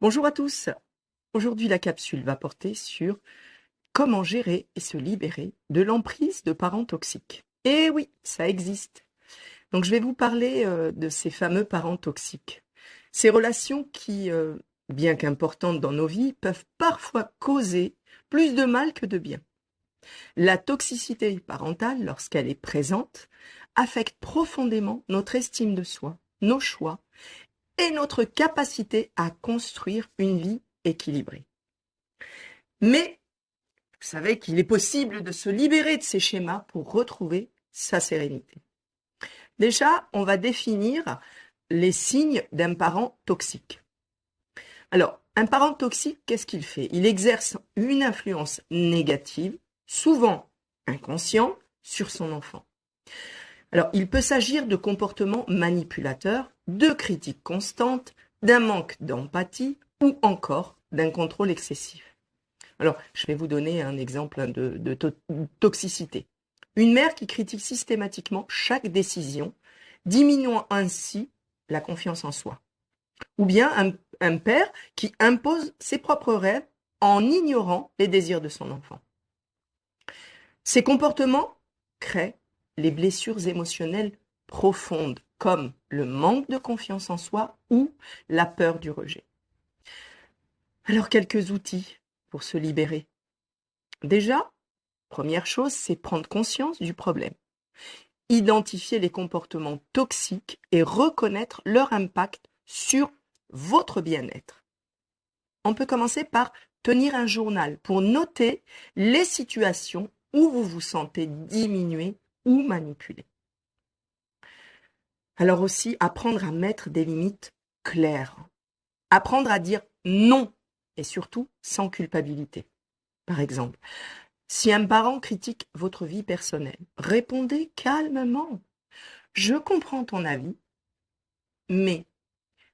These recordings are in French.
Bonjour à tous. Aujourd'hui, la capsule va porter sur comment gérer et se libérer de l'emprise de parents toxiques. Et oui, ça existe. Donc, je vais vous parler de ces fameux parents toxiques. Ces relations qui, bien qu'importantes dans nos vies, peuvent parfois causer plus de mal que de bien. La toxicité parentale, lorsqu'elle est présente, affecte profondément notre estime de soi, nos choix et notre capacité à construire une vie équilibrée. Mais vous savez qu'il est possible de se libérer de ces schémas pour retrouver sa sérénité. Déjà, on va définir les signes d'un parent toxique. Alors, un parent toxique, qu'est-ce qu'il fait? Il exerce une influence négative, souvent inconsciente, sur son enfant. Alors, il peut s'agir de comportements manipulateurs, de critiques constantes, d'un manque d'empathie ou encore d'un contrôle excessif. Alors, je vais vous donner un exemple de toxicité. Une mère qui critique systématiquement chaque décision, diminuant ainsi la confiance en soi. Ou bien un père qui impose ses propres rêves en ignorant les désirs de son enfant. Ces comportements créent les blessures émotionnelles profondes, comme le manque de confiance en soi ou la peur du rejet. Alors, quelques outils pour se libérer. Déjà, première chose, c'est prendre conscience du problème. Identifier les comportements toxiques et reconnaître leur impact sur votre bien-être. On peut commencer par tenir un journal pour noter les situations où vous vous sentez diminué ou manipulé. Alors aussi, apprendre à mettre des limites claires. Apprendre à dire non et surtout sans culpabilité. Par exemple, si un parent critique votre vie personnelle, répondez calmement. Je comprends ton avis, mais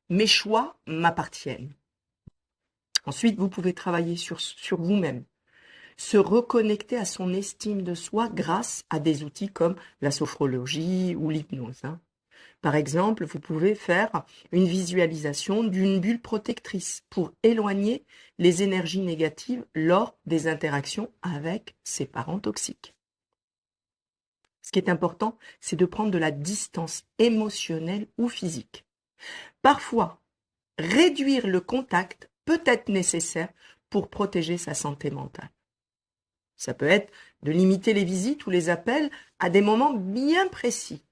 mes choix m'appartiennent. Ensuite, vous pouvez travailler sur vous-même, se reconnecter à son estime de soi grâce à des outils comme la sophrologie ou l'hypnose. Par exemple, vous pouvez faire une visualisation d'une bulle protectrice pour éloigner les énergies négatives lors des interactions avec ses parents toxiques. Ce qui est important, c'est de prendre de la distance émotionnelle ou physique. Parfois, réduire le contact peut être nécessaire pour protéger sa santé mentale. Ça peut être de limiter les visites ou les appels à des moments bien précis.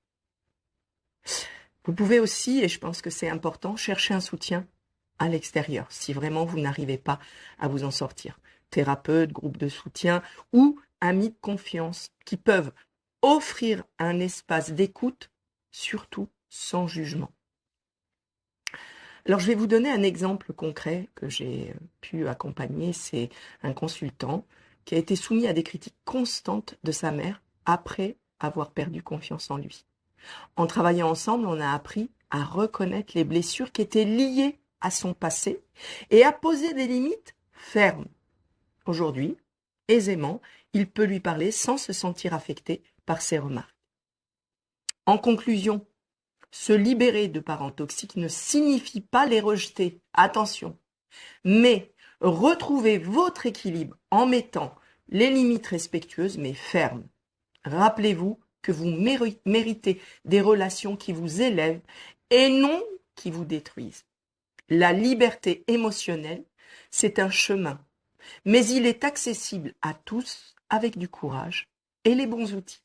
Vous pouvez aussi, et je pense que c'est important, chercher un soutien à l'extérieur si vraiment vous n'arrivez pas à vous en sortir. Thérapeute, groupe de soutien ou amis de confiance qui peuvent offrir un espace d'écoute, surtout sans jugement. Alors, je vais vous donner un exemple concret que j'ai pu accompagner. C'est un consultant qui a été soumis à des critiques constantes de sa mère après avoir perdu confiance en lui. En travaillant ensemble, on a appris à reconnaître les blessures qui étaient liées à son passé et à poser des limites fermes. Aujourd'hui, aisément, il peut lui parler sans se sentir affecté par ses remarques. En conclusion, se libérer de parents toxiques ne signifie pas les rejeter, attention, mais retrouver votre équilibre en mettant les limites respectueuses mais fermes. Rappelez-vous que vous méritez des relations qui vous élèvent et non qui vous détruisent. La liberté émotionnelle, c'est un chemin, mais il est accessible à tous avec du courage et les bons outils.